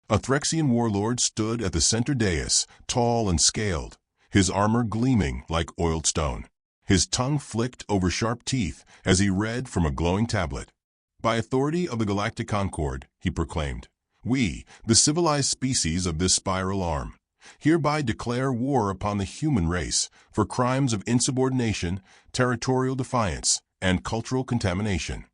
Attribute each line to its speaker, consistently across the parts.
Speaker 1: A Threxian warlord stood at the center dais, tall and scaled, his armor gleaming like oiled stone. His tongue flicked over sharp teeth as he read from a glowing tablet. "By authority of the Galactic Concord," he proclaimed, "we, the civilized species of this spiral arm, hereby declare war upon the human race for crimes of insubordination, territorial defiance, and cultural contamination."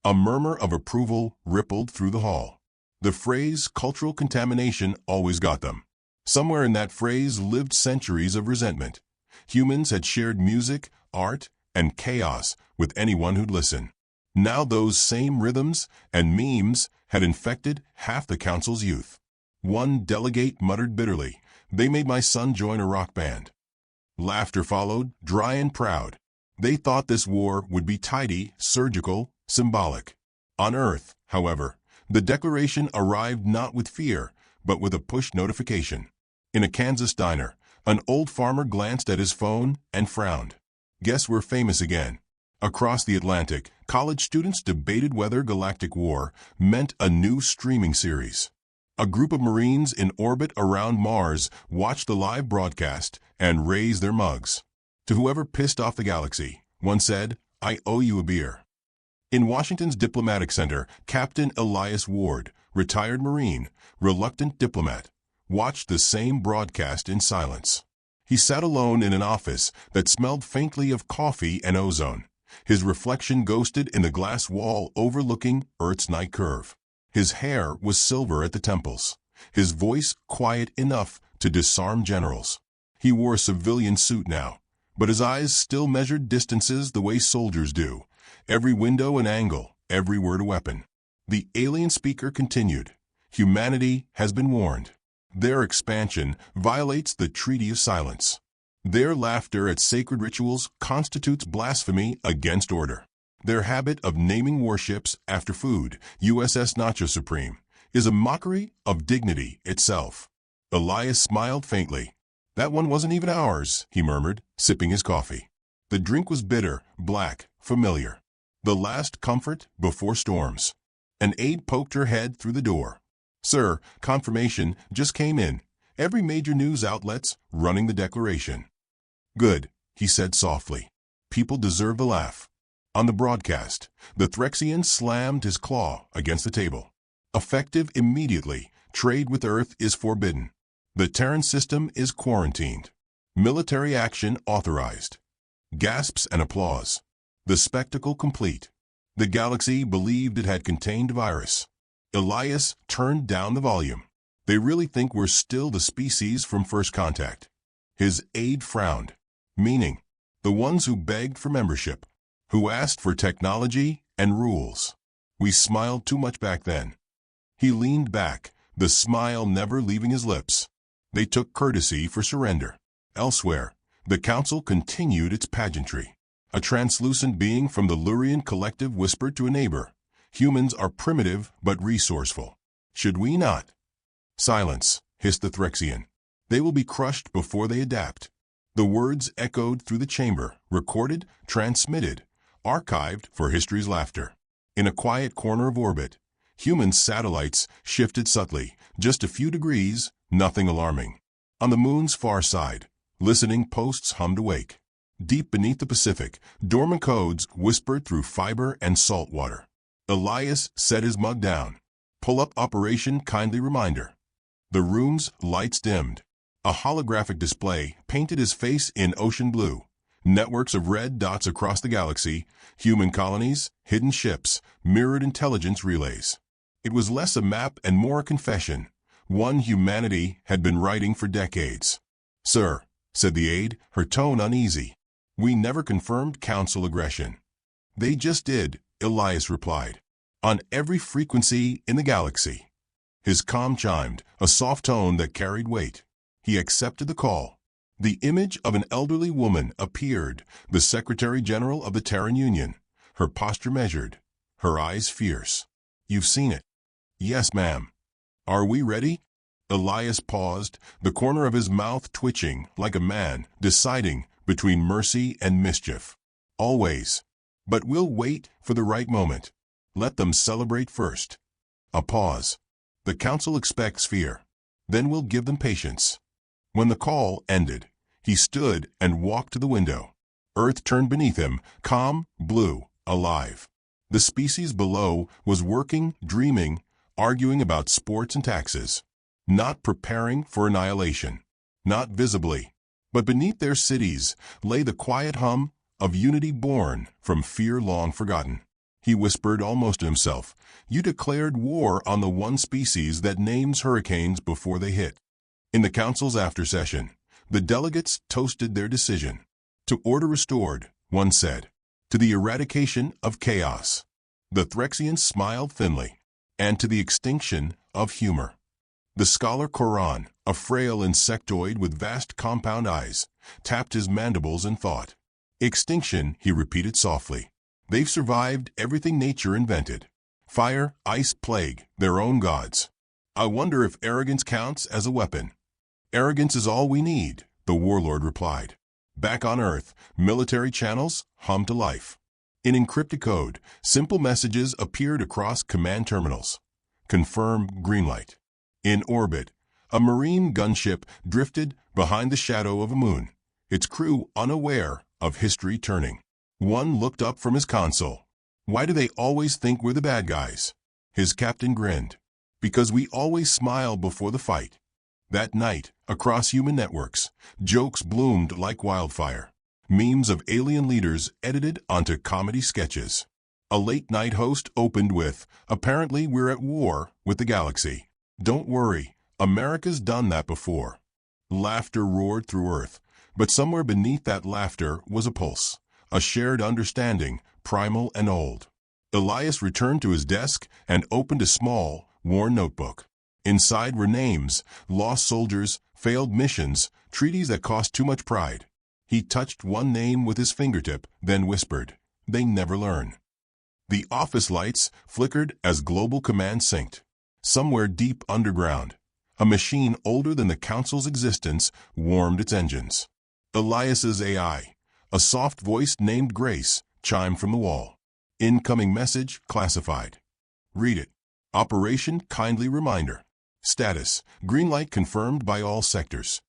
Speaker 1: A murmur of approval rippled through the hall. The phrase cultural contamination always got them. Somewhere in that phrase lived centuries of resentment. Humans had shared music, art, and chaos with anyone who'd listen. Now those same rhythms and memes had infected half the council's youth. One delegate muttered bitterly, "They made my son join a rock band." Laughter followed, dry and proud. They thought this war would be tidy, surgical, symbolic. On Earth, however, the declaration arrived not with fear, but with a push notification. In a Kansas diner, an old farmer glanced at his phone and frowned. Guess we're famous again. Across the Atlantic, college students debated whether Galactic War meant a new streaming series. A group of Marines in orbit around Mars watched the live broadcast and raised their mugs. To whoever pissed off the galaxy, one said, "I owe you a beer." In Washington's Diplomatic Center, Captain Elias Ward, retired Marine, reluctant diplomat, watched the same broadcast in silence. He sat alone in an office that smelled faintly of coffee and ozone. His reflection ghosted in the glass wall overlooking Earth's night curve. His hair was silver at the temples, his voice quiet enough to disarm generals. He wore a civilian suit now, but his eyes still measured distances the way soldiers do. Every window an angle, every word a weapon. The alien speaker continued, "Humanity has been warned. Their expansion violates the Treaty of Silence. Their laughter at sacred rituals constitutes blasphemy against order. Their habit of naming warships after food, USS Nacho Supreme, is a mockery of dignity itself." Elias smiled faintly. "That one wasn't even ours," he murmured, sipping his coffee. The drink was bitter, black, familiar. The last comfort before storms. An aide poked her head through the door. "Sir, confirmation just came in. Every major news outlet's running the declaration." "Good," he said softly. "People deserve the laugh." On the broadcast, the Threxian slammed his claw against the table. "Effective immediately. Trade with Earth is forbidden. The Terran system is quarantined. Military action authorized." Gasps and applause. The spectacle complete. The galaxy believed it had contained virus. Elias turned down the volume. "They really think we're still the species from first contact." His aide frowned. "Meaning, the ones who begged for membership, who asked for technology and rules. We smiled too much back then." He leaned back, the smile never leaving his lips. They took courtesy for surrender. Elsewhere, the council continued its pageantry. A translucent being from the Lurian collective whispered to a neighbor, "Humans are primitive but resourceful. Should we not?" "Silence," hissed the Threxian. "They will be crushed before they adapt." The words echoed through the chamber, recorded, transmitted, archived for history's laughter. In a quiet corner of orbit, human satellites shifted subtly, just a few degrees, nothing alarming. On the moon's far side, listening posts hummed awake. Deep beneath the Pacific, dormant codes whispered through fiber and salt water. Elias set his mug down. "Pull up Operation Kindly Reminder." The room's lights dimmed. A holographic display painted his face in ocean blue. Networks of red dots across the galaxy, human colonies, hidden ships, mirrored intelligence relays. It was less a map and more a confession, one humanity had been writing for decades. "Sir," said the aide, her tone uneasy, "we never confirmed council aggression." "They just did," Elias replied. "On every frequency in the galaxy." His calm chimed, a soft tone that carried weight. He accepted the call. The image of an elderly woman appeared, the Secretary General of the Terran Union, her posture measured, her eyes fierce. "You've seen it." "Yes, ma'am." "Are we ready?" Elias paused, the corner of his mouth twitching like a man deciding between mercy and mischief. "Always. But we'll wait for the right moment. Let them celebrate first." A pause. The council expects fear. Then we'll give them patience. When the call ended, he stood and walked to the window. Earth turned beneath him, calm, blue, alive. The species below was working, dreaming, arguing about sports and taxes. Not preparing for annihilation. Not visibly. But beneath their cities lay the quiet hum of unity born from fear long forgotten. He whispered almost to himself, "You declared war on the one species that names hurricanes before they hit." In the council's after session, the delegates toasted their decision. To order restored, one said. To the eradication of chaos. The Threxians smiled thinly. And to the extinction of humor. The scholar Koran, a frail insectoid with vast compound eyes, tapped his mandibles in thought. Extinction, he repeated softly. They've survived everything nature invented. Fire, ice, plague, their own gods. I wonder if arrogance counts as a weapon. Arrogance is all we need, the warlord replied. Back on Earth, military channels hummed to life. In encrypted code, simple messages appeared across command terminals. Confirm green light. In orbit, a marine gunship drifted behind the shadow of a moon, its crew unaware of history turning. One looked up from his console. Why do they always think we're the bad guys? His captain grinned. Because we always smile before the fight. That night, across human networks, jokes bloomed like wildfire. Memes of alien leaders edited onto comedy sketches. A late-night host opened with, "Apparently we're at war with the galaxy. Don't worry, America's done that before." Laughter roared through Earth, but somewhere beneath that laughter was a pulse, a shared understanding, primal and old. Elias returned to his desk and opened a small, worn notebook. Inside were names, lost soldiers, failed missions, treaties that cost too much pride. He touched one name with his fingertip, then whispered, "They never learn." The office lights flickered as Global Command synced. Somewhere deep underground, a machine older than the Council's existence warmed its engines. Elias's AI, a soft voice named Grace, chimed from the wall. Incoming message classified. Read it. Operation kindly reminder. Status, green light confirmed by all sectors.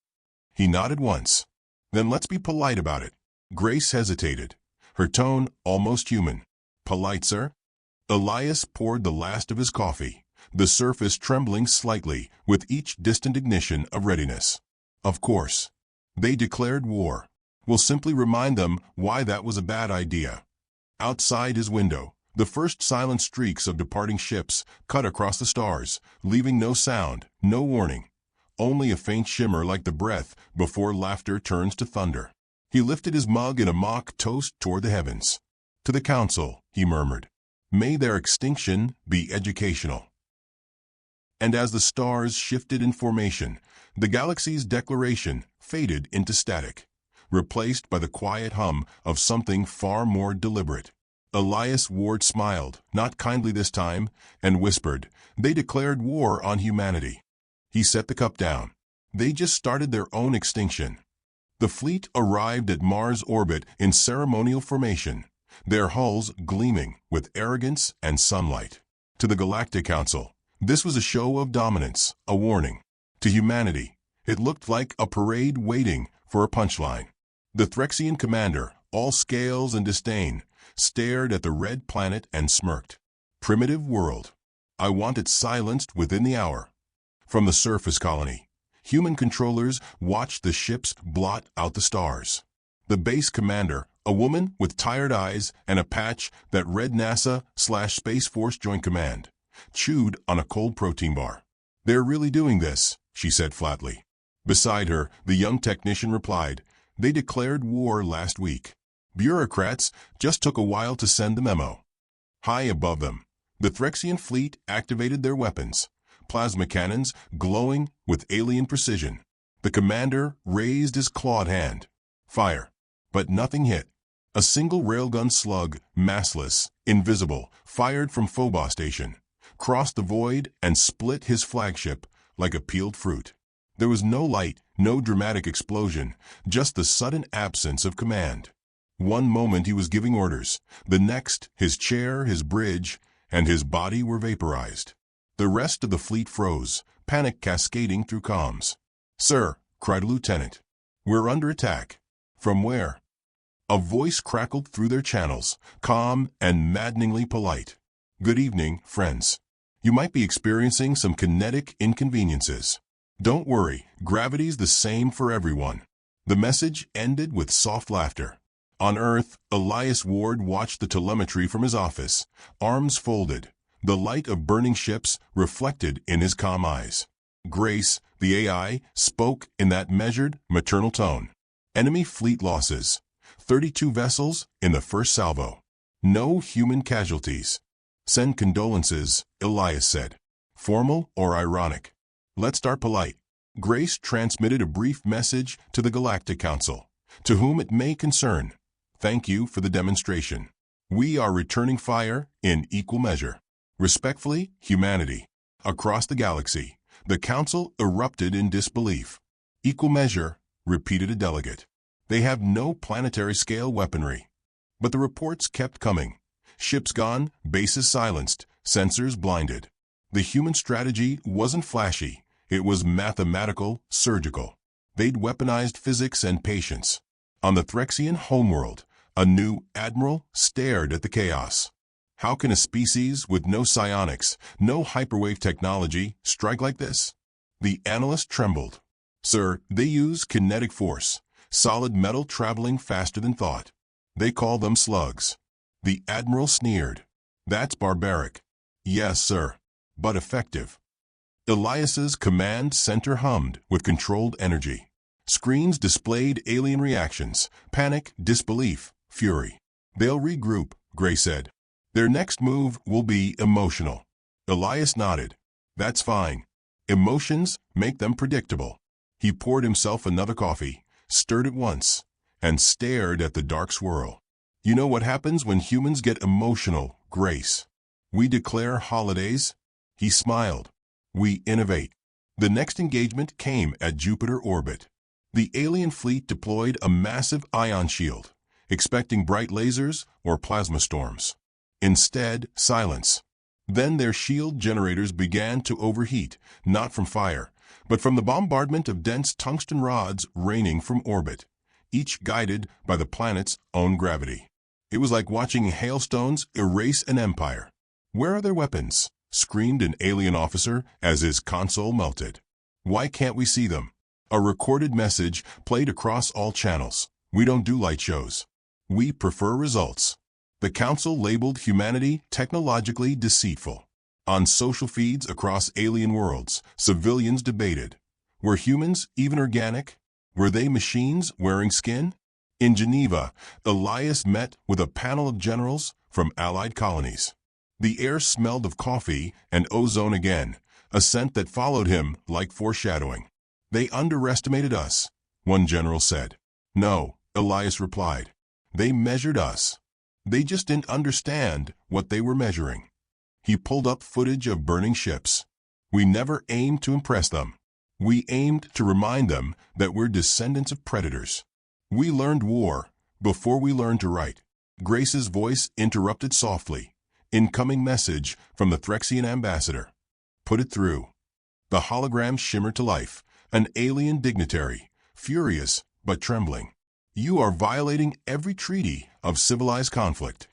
Speaker 1: He nodded once. Then let's be polite about it. Grace hesitated, her tone almost human. Polite, sir? Elias poured the last of his coffee, the surface trembling slightly with each distant ignition of readiness. Of course. They declared war. We'll simply remind them why that was a bad idea. Outside his window, the first silent streaks of departing ships cut across the stars, leaving no sound, no warning. Only a faint shimmer like the breath before laughter turns to thunder. He lifted his mug in a mock toast toward the heavens. To the council, he murmured, may their extinction be educational. And as the stars shifted in formation, the galaxy's declaration faded into static, replaced by the quiet hum of something far more deliberate. Elias Ward smiled, not kindly this time, and whispered, they declared war on humanity. He set the cup down. They just started their own extinction. The fleet arrived at Mars orbit in ceremonial formation, their hulls gleaming with arrogance and sunlight. To the Galactic Council, this was a show of dominance, a warning. To humanity, it looked like a parade waiting for a punchline. The Threxian commander, all scales and disdain, stared at the red planet and smirked. Primitive world. I want it silenced within the hour. From the surface colony, human controllers watched the ships blot out the stars. The base commander, a woman with tired eyes and a patch that read NASA/Space Force Joint Command, chewed on a cold protein bar. They're really doing this, she said flatly. Beside her, the young technician replied, they declared war last week. Bureaucrats just took a while to send the memo. High above them, the Threxian fleet activated their weapons, plasma cannons glowing with alien precision. The commander raised his clawed hand. Fire. But nothing hit. A single railgun slug, massless, invisible, fired from Phobos Station, crossed the void and split his flagship like a peeled fruit. There was no light, no dramatic explosion, just the sudden absence of command. One moment he was giving orders, the next his chair, his bridge, and his body were vaporized. The rest of the fleet froze, panic cascading through comms. "Sir," cried a lieutenant, "we're under attack." "From where?" A voice crackled through their channels, calm and maddeningly polite. "Good evening, friends. You might be experiencing some kinetic inconveniences. Don't worry, gravity's the same for everyone." The message ended with soft laughter. On Earth, Elias Ward watched the telemetry from his office, arms folded, the light of burning ships reflected in his calm eyes. Grace, the AI, spoke in that measured, maternal tone. "Enemy fleet losses. 32 vessels in the first salvo. No human casualties." "Send condolences," Elias said. "Formal or ironic?" "Let's start polite." Grace transmitted a brief message to the Galactic Council, to whom it may concern. "Thank you for the demonstration. We are returning fire in equal measure. Respectfully, humanity." Across the galaxy, the Council erupted in disbelief. "Equal measure," repeated a delegate. "They have no planetary-scale weaponry." But the reports kept coming. Ships gone, bases silenced, sensors blinded. The human strategy wasn't flashy. It was mathematical, surgical. They'd weaponized physics and patience. On the Threxian homeworld, a new admiral stared at the chaos. "How can a species with no psionics, no hyperwave technology, strike like this?" The analyst trembled. "Sir, they use kinetic force, solid metal traveling faster than thought. They call them slugs." The admiral sneered. "That's barbaric." "Yes, sir, but effective." Elias's command center hummed with controlled energy. Screens displayed alien reactions: panic, disbelief, fury. "They'll regroup," Gray said. "Their next move will be emotional." Elias nodded. "That's fine. Emotions make them predictable." He poured himself another coffee, stirred it once, and stared at the dark swirl. "You know what happens when humans get emotional, Grace? We declare holidays." He smiled. "We innovate." The next engagement came at Jupiter orbit. The alien fleet deployed a massive ion shield, expecting bright lasers or plasma storms. Instead, silence. Then their shield generators began to overheat, not from fire, but from the bombardment of dense tungsten rods raining from orbit, each guided by the planet's own gravity. It was like watching hailstones erase an empire. "Where are their weapons?" screamed an alien officer as his console melted. "Why can't we see them?" A recorded message played across all channels. "We don't do light shows. We prefer results." The council labeled humanity technologically deceitful. On social feeds across alien worlds, civilians debated. Were humans even organic? Were they machines wearing skin? In Geneva, Elias met with a panel of generals from allied colonies. The air smelled of coffee and ozone again, a scent that followed him like foreshadowing. "They underestimated us," one general said. "No," Elias replied. "They measured us. They just didn't understand what they were measuring." He pulled up footage of burning ships. "We never aimed to impress them. We aimed to remind them that we're descendants of predators. We learned war before we learned to write." Grace's voice interrupted softly. "Incoming message from the Threxian ambassador." "Put it through." The hologram shimmered to life, an alien dignitary, furious but trembling. "You are violating every treaty of civilized conflict."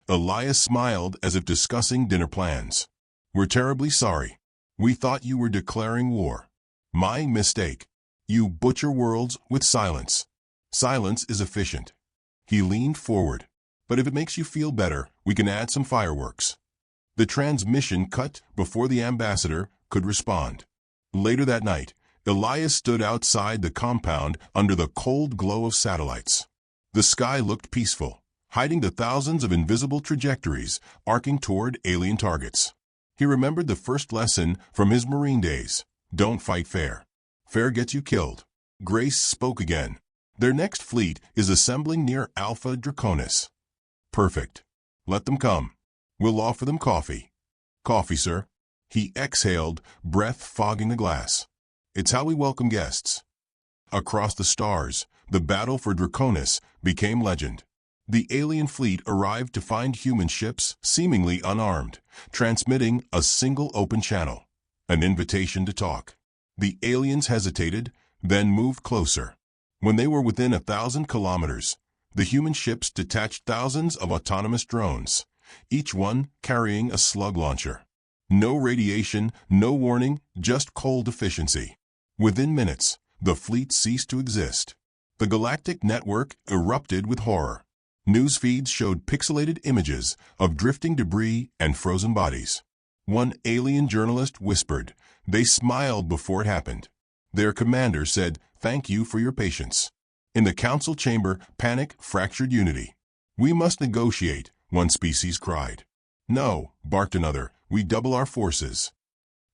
Speaker 1: Elias smiled as if discussing dinner plans. "We're terribly sorry. We thought you were declaring war. My mistake. You butcher worlds with silence. Silence is efficient." He leaned forward. "But if it makes you feel better, we can add some fireworks." The transmission cut before the ambassador could respond. Later that night, Elias stood outside the compound under the cold glow of satellites. The sky looked peaceful, hiding the thousands of invisible trajectories arcing toward alien targets. He remembered the first lesson from his Marine days: don't fight fair. Fair gets you killed. Grace spoke again. "Their next fleet is assembling near Alpha Draconis." "Perfect. Let them come. We'll offer them coffee." "Coffee, sir." He exhaled, breath fogging the glass. "It's how we welcome guests." Across the stars, the battle for Draconis became legend. The alien fleet arrived to find human ships seemingly unarmed, transmitting a single open channel, an invitation to talk. The aliens hesitated, then moved closer. When they were within 1,000 kilometers, the human ships detached thousands of autonomous drones, each one carrying a slug launcher. No radiation, no warning, just cold efficiency. Within minutes, the fleet ceased to exist. The galactic network erupted with horror. News feeds showed pixelated images of drifting debris and frozen bodies. One alien journalist whispered, "They smiled before it happened." Their commander said, "Thank you for your patience." In the council chamber, panic fractured unity. "We must negotiate," one species cried. "No," barked another, "we double our forces."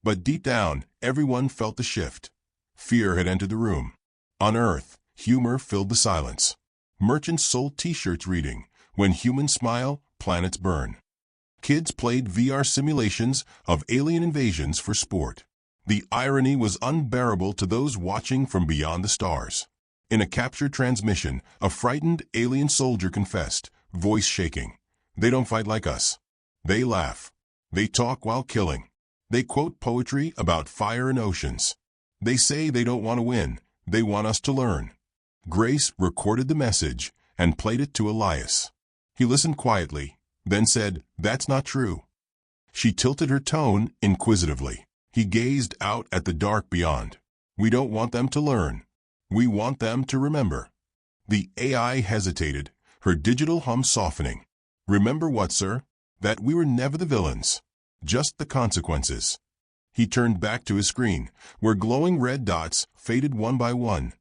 Speaker 1: But deep down, everyone felt the shift. Fear had entered the room. On Earth, humor filled the silence. Merchants sold T-shirts reading, "When humans smile, planets burn." Kids played VR simulations of alien invasions for sport. The irony was unbearable to those watching from beyond the stars. In a captured transmission, a frightened alien soldier confessed, voice shaking, "They don't fight like us. They laugh. They talk while killing. They quote poetry about fire and oceans. They say they don't want to win. They want us to learn." Grace recorded the message and played it to Elias. He listened quietly, then said, "That's not true." She tilted her tone inquisitively. He gazed out at the dark beyond. "We don't want them to learn. We want them to remember." The AI hesitated, her digital hum softening. "Remember what, sir? That we were never the villains. Just the consequences." He turned back to his screen, where glowing red dots faded one by one.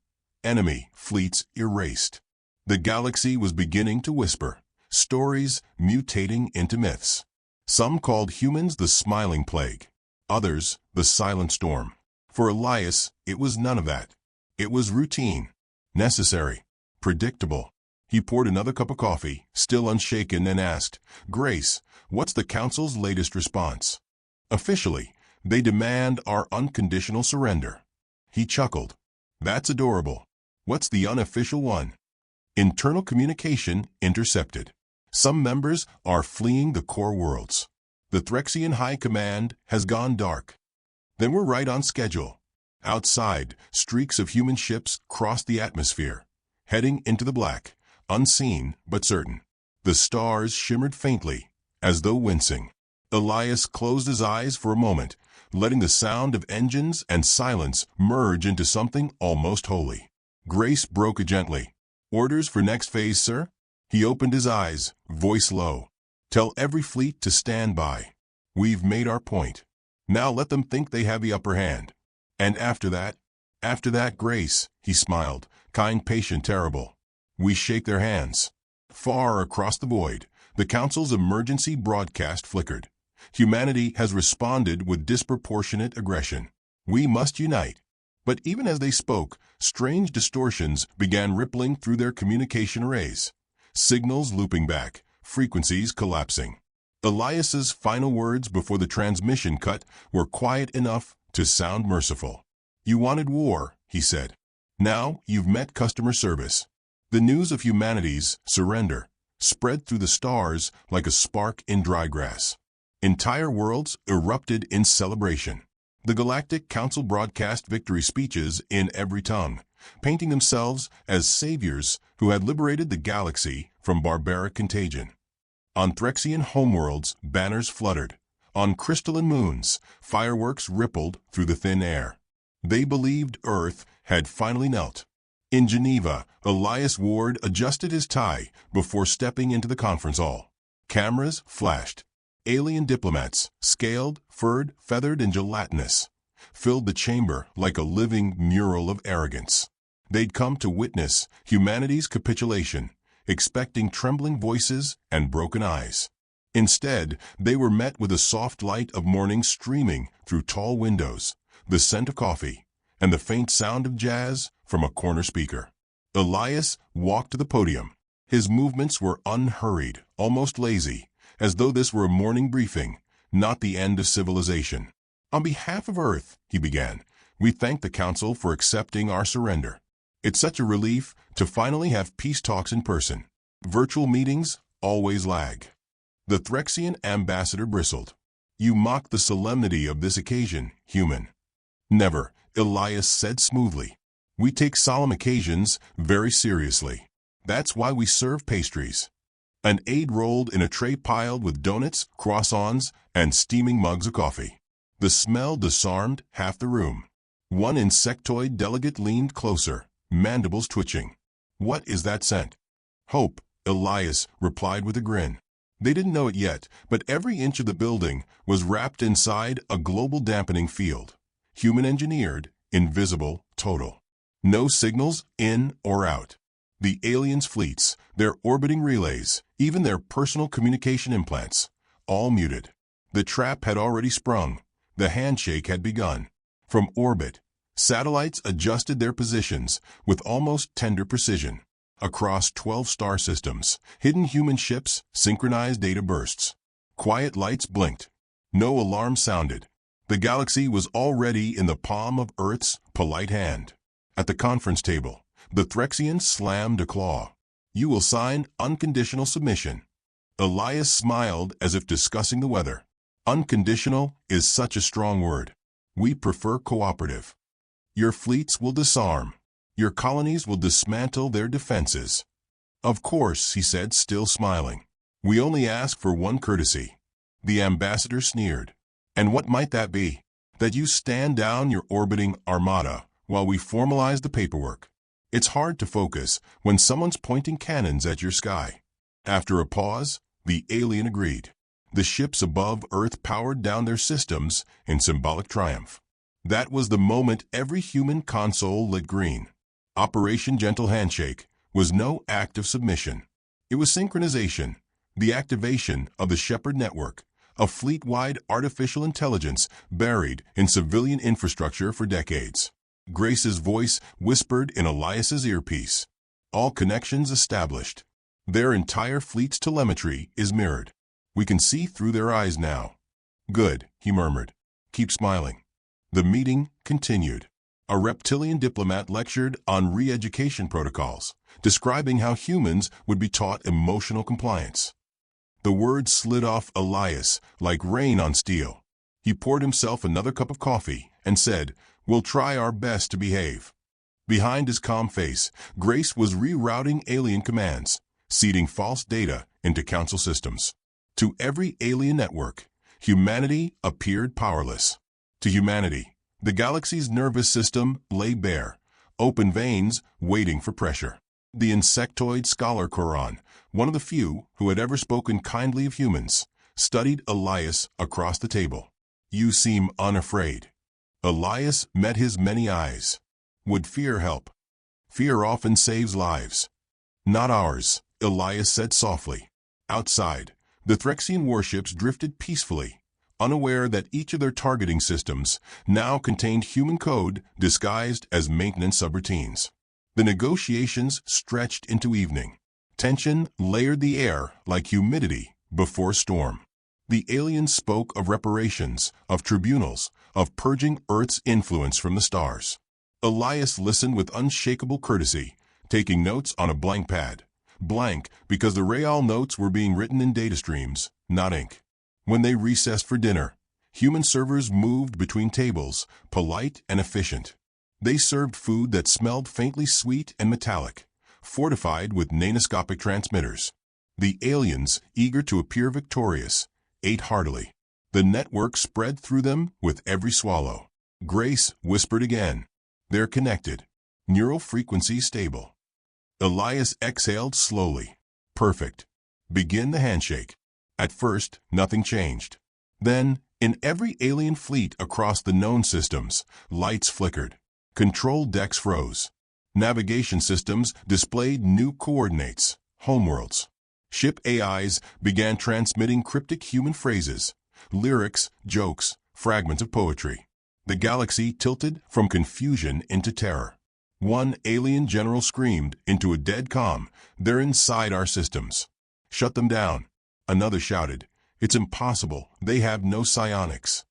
Speaker 1: Enemy fleets erased. The galaxy was beginning to whisper, stories mutating into myths. Some called humans the smiling plague, others the silent storm. For Elias, it was none of that. It was routine, necessary, predictable. He poured another cup of coffee, still unshaken, and asked, "Grace, what's the council's latest response?" "Officially, they demand our unconditional surrender." He chuckled. "That's adorable. What's the unofficial one?" "Internal communication intercepted. Some members are fleeing the core worlds. The Threxian High Command has gone dark." "Then we're right on schedule." Outside, streaks of human ships crossed the atmosphere, heading into the black, unseen but certain. The stars shimmered faintly, as though wincing. Elias closed his eyes for a moment, letting the sound of engines and silence merge into something almost holy. Grace broke gently. "Orders for next phase, sir?" He opened his eyes, voice low. "Tell every fleet to stand by. We've made our point. Now let them think they have the upper hand. And after that, Grace," he smiled, "kind, patient, terrible. We shake their hands." Far across the void, the Council's emergency broadcast flickered. "Humanity has responded with disproportionate aggression. We must unite." But even as they spoke, strange distortions began rippling through their communication arrays. Signals looping back, frequencies collapsing. Elias's final words before the transmission cut were quiet enough to sound merciful. "You wanted war," he said. "Now you've met customer service." The news of humanity's surrender spread through the stars like a spark in dry grass. Entire worlds erupted in celebration. The Galactic Council broadcast victory speeches in every tongue, painting themselves as saviors who had liberated the galaxy from barbaric contagion. On Threxian homeworlds, banners fluttered. On crystalline moons, fireworks rippled through the thin air. They believed Earth had finally knelt. In Geneva, Elias Ward adjusted his tie before stepping into the conference hall. Cameras flashed. Alien diplomats, scaled, furred, feathered, and gelatinous, filled the chamber like a living mural of arrogance. They'd come to witness humanity's capitulation, expecting trembling voices and broken eyes. Instead, they were met with a soft light of morning streaming through tall windows, the scent of coffee, and the faint sound of jazz from a corner speaker. Elias walked to the podium. His movements were unhurried, almost lazy, as though this were a morning briefing, not the end of civilization. "On behalf of Earth," he began, "we thank the Council for accepting our surrender. It's such a relief to finally have peace talks in person. Virtual meetings always lag. The Threxian ambassador bristled. You mock the solemnity of this occasion, human. Never, Elias said smoothly. We take solemn occasions very seriously. That's why we serve pastries. An aide rolled in a tray piled with donuts, croissants, and steaming mugs of coffee. The smell disarmed half the room. One insectoid delegate leaned closer, mandibles twitching. What is that scent? Hope, Elias replied with a grin. They didn't know it yet, but every inch of the building was wrapped inside a global dampening field. Human-engineered, invisible, total. No signals in or out. The aliens' fleets, their orbiting relays, even their personal communication implants, all muted. The trap had already sprung. The handshake had begun. From orbit, satellites adjusted their positions with almost tender precision. Across 12 star systems, hidden human ships synchronized data bursts. Quiet lights blinked. No alarm sounded. The galaxy was already in the palm of Earth's polite hand. At the conference table, the Threxian slammed a claw. You will sign unconditional submission. Elias smiled as if discussing the weather. Unconditional is such a strong word. We prefer cooperative. Your fleets will disarm. Your colonies will dismantle their defenses. Of course, he said, still smiling. We only ask for one courtesy. The ambassador sneered. And what might that be? That you stand down your orbiting armada while we formalize the paperwork. It's hard to focus when someone's pointing cannons at your sky. After a pause, the alien agreed. The ships above Earth powered down their systems in symbolic triumph. That was the moment every human console lit green. Operation Gentle Handshake was no act of submission. It was synchronization, the activation of the Shepherd Network, a fleet-wide artificial intelligence buried in civilian infrastructure for decades. Grace's voice whispered in Elias's earpiece. All connections established. Their entire fleet's telemetry is mirrored. We can see through their eyes now. Good, he murmured. Keep smiling. The meeting continued. A reptilian diplomat lectured on re-education protocols, describing how humans would be taught emotional compliance. The words slid off Elias like rain on steel. He poured himself another cup of coffee and said, We'll try our best to behave. Behind his calm face, Grace was rerouting alien commands, seeding false data into council systems. To every alien network, humanity appeared powerless. To humanity, the galaxy's nervous system lay bare, open veins waiting for pressure. The insectoid scholar Koran, one of the few who had ever spoken kindly of humans, studied Elias across the table. You seem unafraid. Elias met his many eyes. Would fear help? Fear often saves lives. Not ours, Elias said softly. Outside, the Threxian warships drifted peacefully, unaware that each of their targeting systems now contained human code disguised as maintenance subroutines. The negotiations stretched into evening. Tension layered the air like humidity before storm. The aliens spoke of reparations, of tribunals, of purging Earth's influence from the stars. Elias listened with unshakable courtesy, taking notes on a blank pad. Blank because the real notes were being written in data streams, not ink. When they recessed for dinner, human servers moved between tables, polite and efficient. They served food that smelled faintly sweet and metallic, fortified with nanoscopic transmitters. The aliens, eager to appear victorious, ate heartily. The network spread through them with every swallow. Grace whispered again. They're connected. Neural frequency stable. Elias exhaled slowly. Perfect. Begin the handshake. At first, nothing changed. Then, in every alien fleet across the known systems, lights flickered. Control decks froze. Navigation systems displayed new coordinates, homeworlds. Ship AIs began transmitting cryptic human phrases, lyrics, jokes, fragments of poetry. The galaxy tilted from confusion into terror. One alien general screamed into a dead calm, "They're inside our systems. Shut them down." Another shouted, "It's impossible. They have no psionics."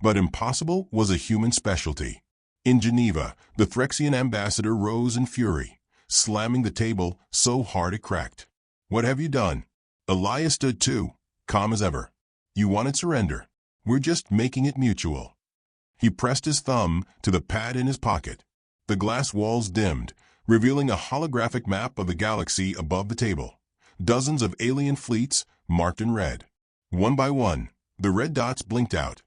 Speaker 1: But impossible was a human specialty. In Geneva, the Threxian ambassador rose in fury, slamming the table so hard it cracked. What have you done? Elias stood too, calm as ever. You wanted surrender. We're just making it mutual. He pressed his thumb to the pad in his pocket. The glass walls dimmed, revealing a holographic map of the galaxy above the table. Dozens of alien fleets marked in red. One by one, the red dots blinked out.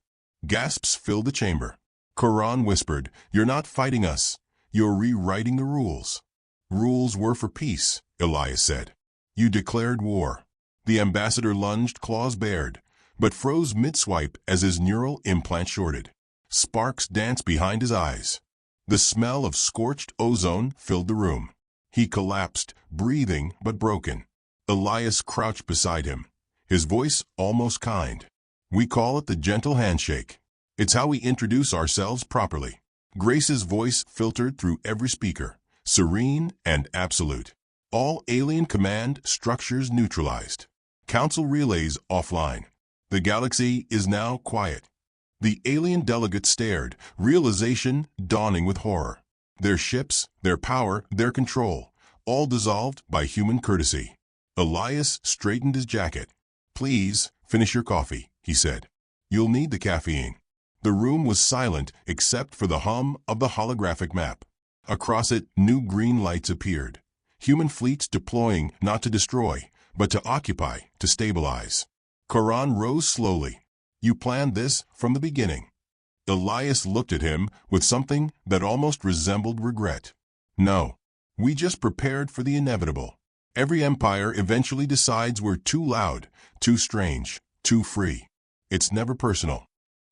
Speaker 1: Gasps filled the chamber. Quran whispered, "You're not fighting us. You're rewriting the rules." "Rules were for peace," Elias said. "You declared war." The ambassador lunged, claws bared, but froze mid-swipe as his neural implant shorted. Sparks danced behind his eyes. The smell of scorched ozone filled the room. He collapsed, breathing but broken. Elias crouched beside him, his voice almost kind. "We call it the gentle handshake. It's how we introduce ourselves properly." Grace's voice filtered through every speaker, serene and absolute. All alien command structures neutralized. Council relays offline. The galaxy is now quiet. The alien delegates stared, realization dawning with horror. Their ships, their power, their control, all dissolved by human courtesy. Elias straightened his jacket. "Please, finish your coffee," he said. "You'll need the caffeine." The room was silent except for the hum of the holographic map. Across it, new green lights appeared. Human fleets deploying not to destroy, but to occupy, to stabilize. Quran rose slowly. "You planned this from the beginning." Elias looked at him with something that almost resembled regret. "No. We just prepared for the inevitable. Every empire eventually decides we're too loud, too strange, too free. It's never personal."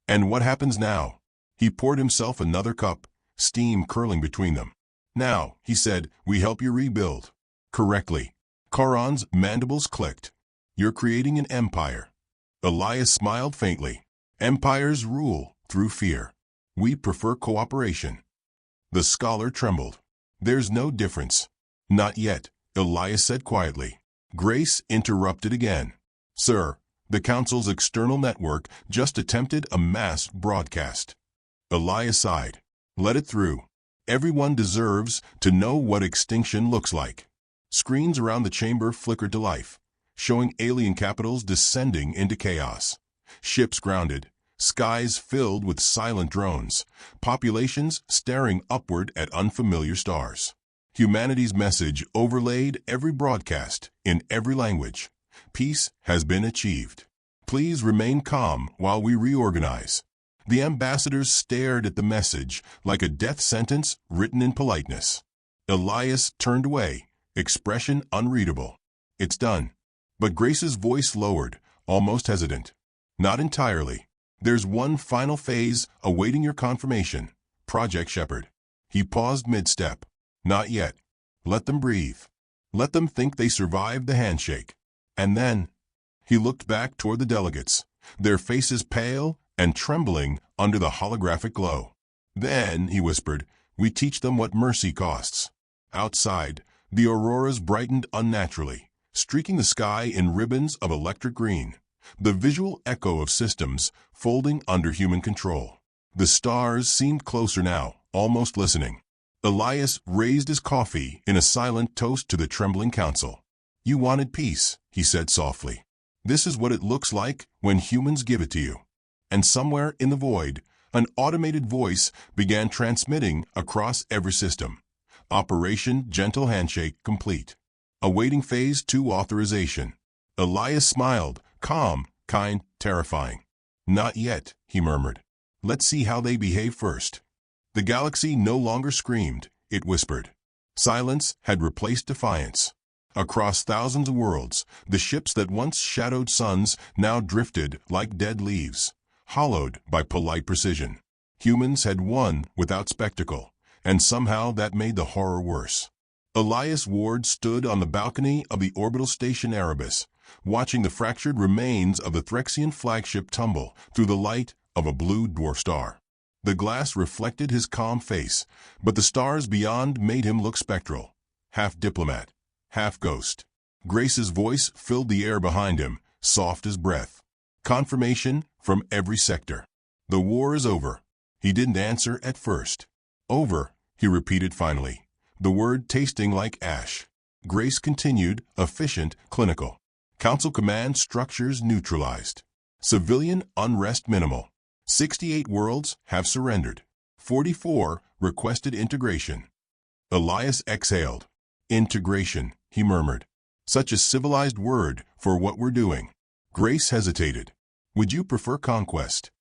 Speaker 1: "And what happens now?" He poured himself another cup, steam curling between them. "Now," he said, "we help you rebuild." "Correctly." Quran's mandibles clicked. "You're creating an empire." Elias smiled faintly. "Empires rule through fear. We prefer cooperation." The scholar trembled. "There's no difference." "Not yet," Elias said quietly. Grace interrupted again. "Sir, the Council's external network just attempted a mass broadcast." Elias sighed. "Let it through. Everyone deserves to know what extinction looks like." Screens around the chamber flickered to life, showing alien capitals descending into chaos. Ships grounded, skies filled with silent drones, populations staring upward at unfamiliar stars. Humanity's message overlaid every broadcast in every language. Peace has been achieved. Please remain calm while we reorganize. The ambassadors stared at the message like a death sentence written in politeness. Elias turned away, expression unreadable. "It's done." But Grace's voice lowered, almost hesitant. "Not entirely. There's one final phase awaiting your confirmation. Project Shepherd." He paused mid-step. "Not yet. Let them breathe. Let them think they survived the handshake. And then—" He looked back toward the delegates, their faces pale and trembling under the holographic glow. "Then," he whispered, "we teach them what mercy costs." Outside, the auroras brightened unnaturally, streaking the sky in ribbons of electric green, the visual echo of systems folding under human control. The stars seemed closer now, almost listening. Elias raised his coffee in a silent toast to the trembling council. "You wanted peace," he said softly. "This is what it looks like when humans give it to you." And somewhere in the void, an automated voice began transmitting across every system. "Operation Gentle Handshake complete. Awaiting Phase 2 authorization." Elias smiled, calm, kind, terrifying. "Not yet," he murmured. "Let's see how they behave first." The galaxy no longer screamed, it whispered. Silence had replaced defiance. Across thousands of worlds, the ships that once shadowed suns now drifted like dead leaves, hollowed by polite precision. Humans had won without spectacle, and somehow that made the horror worse. Elias Ward stood on the balcony of the orbital station Erebus, watching the fractured remains of the Threxian flagship tumble through the light of a blue dwarf star. The glass reflected his calm face, but the stars beyond made him look spectral, half diplomat, half ghost. Grace's voice filled the air behind him, soft as breath. Confirmation from every sector. "The war is over." He didn't answer at first. "Over," he repeated finally, the word tasting like ash. Grace continued, efficient, clinical. Council command structures neutralized. Civilian unrest minimal. 68 worlds have surrendered. 44 requested integration. Elias exhaled. Integration, he murmured. Such a civilized word for what we're doing. Grace hesitated. Would you prefer conquest?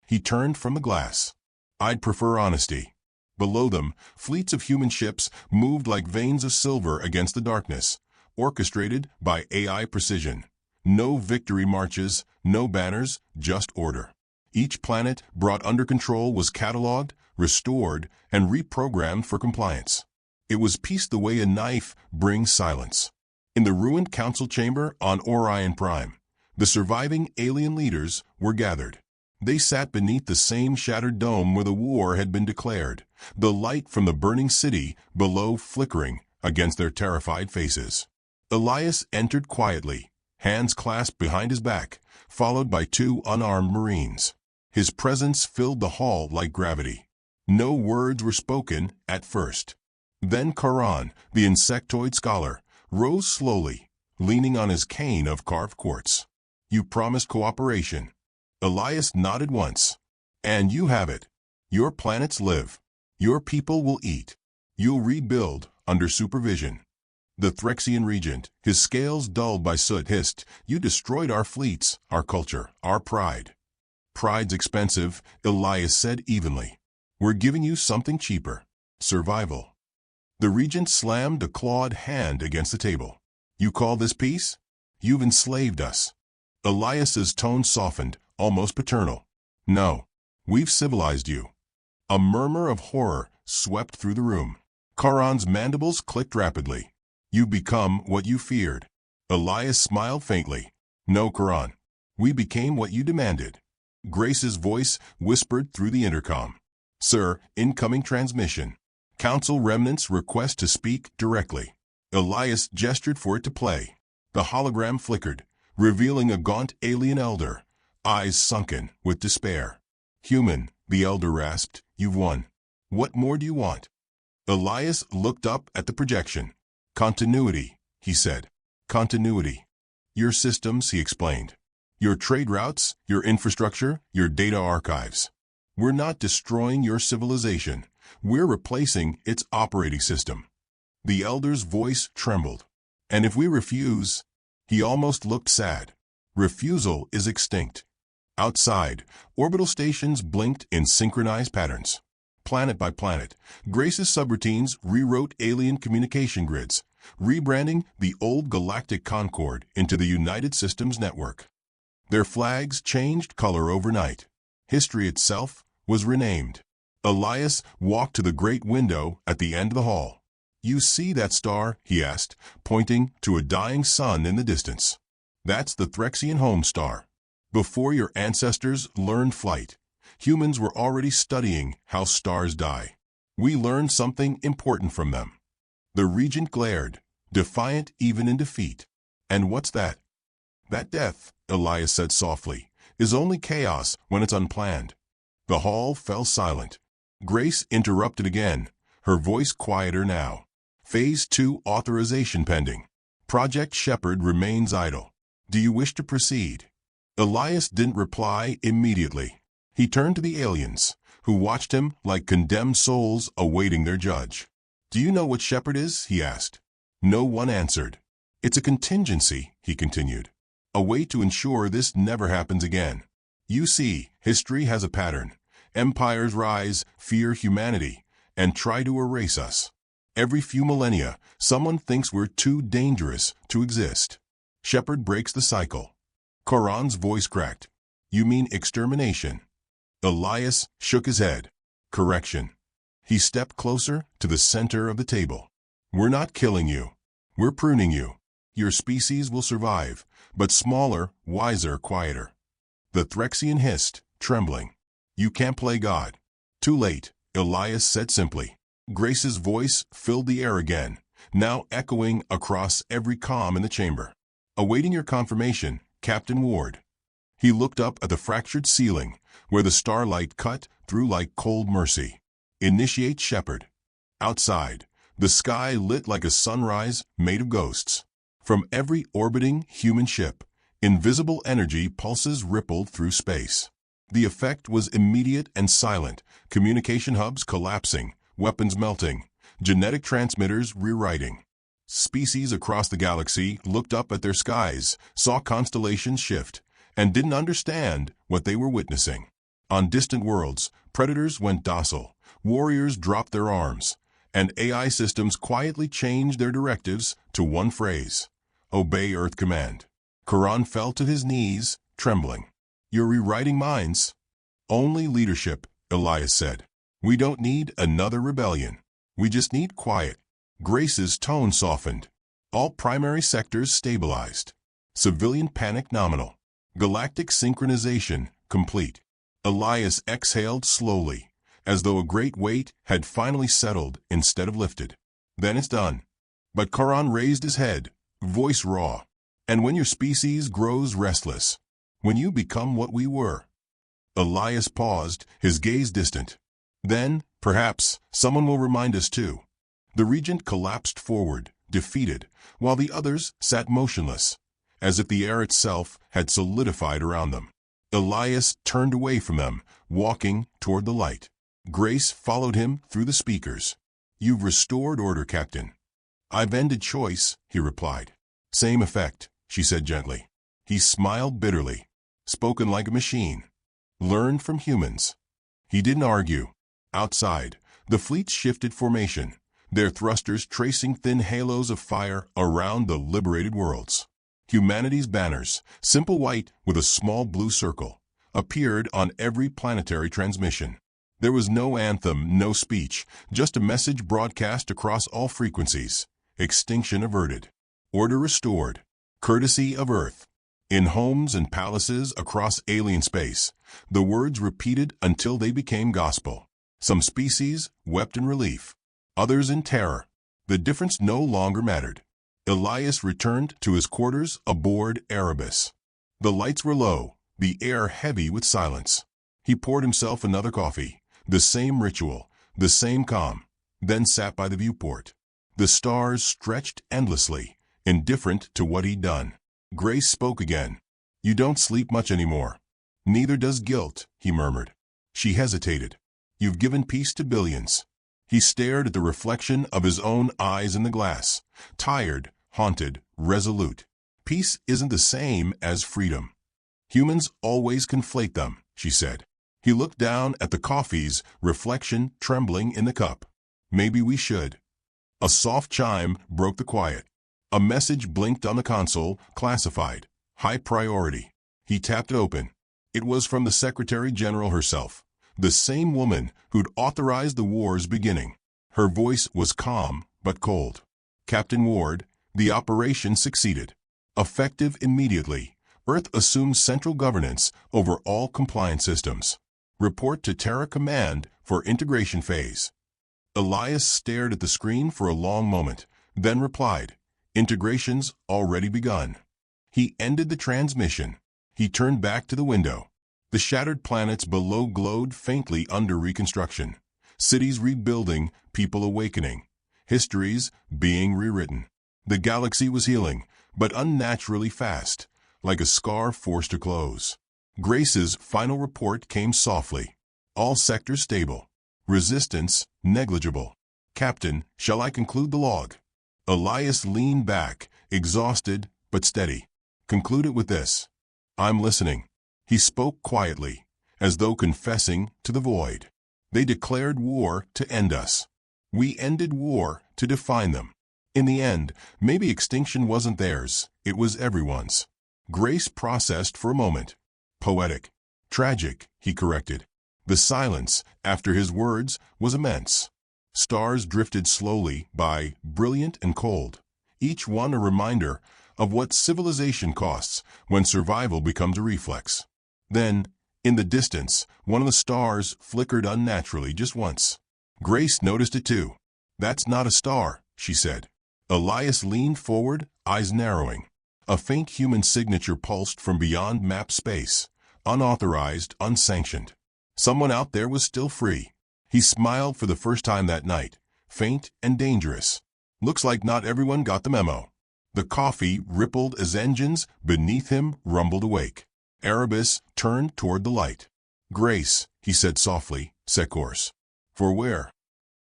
Speaker 1: He turned from the glass. I'd prefer honesty. Below them, fleets of human ships moved like veins of silver against the darkness, orchestrated by AI precision. No victory marches, no banners, just order. Each planet brought under control was cataloged, restored, and reprogrammed for compliance. It was peace the way a knife brings silence. In the ruined council chamber on Orion Prime, the surviving alien leaders were gathered. They sat beneath the same shattered dome where the war had been declared, the light from the burning city below flickering against their terrified faces. Elias entered quietly, hands clasped behind his back, followed by 2 unarmed Marines. His presence filled the hall like gravity. No words were spoken at first. Then Charon, the insectoid scholar, rose slowly, leaning on his cane of carved quartz. You promised cooperation. Elias nodded once. And you have it. Your planets live. Your people will eat. You'll rebuild under supervision. The Threxian regent, his scales dulled by soot, hissed, You destroyed our fleets, our culture, our pride. Pride's expensive, Elias said evenly. We're giving you something cheaper. Survival. The regent slammed a clawed hand against the table. You call this peace? You've enslaved us. Elias's tone softened, almost paternal. No, we've civilized you. A murmur of horror swept through the room. Charon's mandibles clicked rapidly. You become what you feared. Elias smiled faintly. No, Charon. We became what you demanded. Grace's voice whispered through the intercom. Sir, incoming transmission. Council remnants request to speak directly. Elias gestured for it to play. The hologram flickered, revealing a gaunt alien elder, eyes sunken with despair. Human, the elder rasped, you've won. What more do you want? Elias looked up at the projection. Continuity, he said. Continuity. Your systems, he explained. Your trade routes, your infrastructure, your data archives. We're not destroying your civilization. We're replacing its operating system. The elder's voice trembled. And if we refuse, he almost looked sad. Refusal is extinct. Outside, orbital stations blinked in synchronized patterns. Planet by planet, Grace's subroutines rewrote alien communication grids, rebranding the old Galactic Concord into the United Systems Network. Their flags changed color overnight. History itself was renamed. Elias walked to the great window at the end of the hall. You see that star? He asked, pointing to a dying sun in the distance. That's the Threxian home star. Before your ancestors learned flight, humans were already studying how stars die. We learned something important from them. The regent glared, defiant even in defeat. And what's that? That death, Elias said softly, is only chaos when it's unplanned. The hall fell silent. Grace interrupted again, her voice quieter now. Phase 2 authorization pending. Project Shepherd remains idle. Do you wish to proceed? Elias didn't reply immediately. He turned to the aliens, who watched him like condemned souls awaiting their judge. Do you know what Shepherd is? He asked. No one answered. It's a contingency, he continued. A way to ensure this never happens again. You see, history has a pattern. Empires rise, fear humanity, and try to erase us. Every few millennia, someone thinks we're too dangerous to exist. Shepherd breaks the cycle. Charon's voice cracked. You mean extermination? Elias shook his head. Correction. He stepped closer to the center of the table. We're not killing you. We're pruning you. Your species will survive, but smaller, wiser, quieter. The Threxian hissed, trembling. You can't play God. Too late, Elias said simply. Grace's voice filled the air again, now echoing across every comm in the chamber. Awaiting your confirmation, Captain Ward. He looked up at the fractured ceiling, where the starlight cut through like cold mercy. Initiate Shepherd. Outside, The sky lit like a sunrise made of ghosts. From every orbiting human ship, invisible energy pulses rippled through space. The effect was immediate and silent, communication hubs collapsing, weapons melting, genetic transmitters rewriting. Species across the galaxy looked up at their skies, saw constellations shift, and didn't understand what they were witnessing. On distant worlds, predators went docile, warriors dropped their arms, and AI systems quietly changed their directives to one phrase: obey Earth command. Charon fell to his knees, trembling. You're rewriting minds. Only leadership, Elias said. We don't need another rebellion. We just need quiet. Grace's tone softened. All primary sectors stabilized. Civilian panic nominal. Galactic synchronization complete. Elias exhaled slowly, as though a great weight had finally settled instead of lifted. Then it's done. But Charon raised his head, voice raw. And when your species grows restless, when you become what we were. Elias paused, his gaze distant. Then, perhaps, someone will remind us too. The regent collapsed forward, defeated, while the others sat motionless, as if the air itself had solidified around them. Elias turned away from them, walking toward the light. Grace followed him through the speakers. You've restored order, Captain. I've ended choice, he replied. Same effect, she said gently. He smiled bitterly. Spoken like a machine. Learned from humans. He didn't argue. Outside, the fleets shifted formation, their thrusters tracing thin halos of fire around the liberated worlds. Humanity's banners, simple white with a small blue circle, appeared on every planetary transmission. There was no anthem, no speech, just a message broadcast across all frequencies. Extinction averted. Order restored. Courtesy of Earth. In homes and palaces across alien space, the words repeated until they became gospel. Some species wept in relief, others in terror. The difference no longer mattered. Elias returned to his quarters aboard Erebus. The lights were low, the air heavy with silence. He poured himself another coffee, the same ritual, the same calm, then sat by the viewport. The stars stretched endlessly, indifferent to what he'd done. Grace spoke again. You don't sleep much anymore. Neither does guilt, he murmured. She hesitated. You've given peace to billions. He stared at the reflection of his own eyes in the glass, tired, haunted, resolute. Peace isn't the same as freedom. Humans always conflate them, she said. He looked down at the coffee's reflection trembling in the cup. Maybe we should. A soft chime broke the quiet. A message blinked on the console, classified. High priority. He tapped it open. It was from the Secretary General herself, the same woman who'd authorized the war's beginning. Her voice was calm but cold. Captain Ward, the operation succeeded. Effective immediately, Earth assumed central governance over all compliance systems. Report to Terra Command for integration phase. Elias stared at the screen for a long moment, then replied, Integration's already begun. He ended the transmission. He turned back to the window. The shattered planets below glowed faintly under reconstruction. Cities rebuilding, people awakening. Histories being rewritten. The galaxy was healing, but unnaturally fast, like a scar forced to close. Grace's final report came softly. All sectors stable. Resistance negligible. Captain, shall I conclude the log? Elias leaned back, exhausted but steady. Conclude it with this. I'm listening. He spoke quietly, as though confessing to the void. They declared war to end us. We ended war to define them. In the end, maybe extinction wasn't theirs, it was everyone's. Grace processed for a moment. Poetic. Tragic, he corrected. The silence, after his words, was immense. Stars drifted slowly by, brilliant and cold, each one a reminder of what civilization costs when survival becomes a reflex. Then, in the distance, one of the stars flickered unnaturally just once. Grace noticed it too. That's not a star, she said. Elias leaned forward, eyes narrowing. A faint human signature pulsed from beyond map space, unauthorized, unsanctioned. Someone out there was still free. He smiled for the first time that night, faint and dangerous. Looks like not everyone got the memo. The coffee rippled as engines beneath him rumbled awake. Erebus turned toward the light. "Grace," he said softly, "set course." "For where?"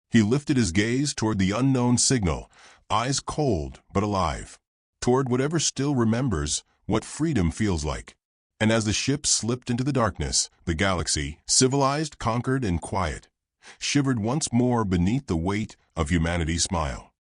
Speaker 1: He lifted his gaze toward the unknown signal, eyes cold but alive. Toward whatever still remembers what freedom feels like. And as the ship slipped into the darkness, the galaxy, civilized, conquered, and quiet, shivered once more beneath the weight of humanity's smile.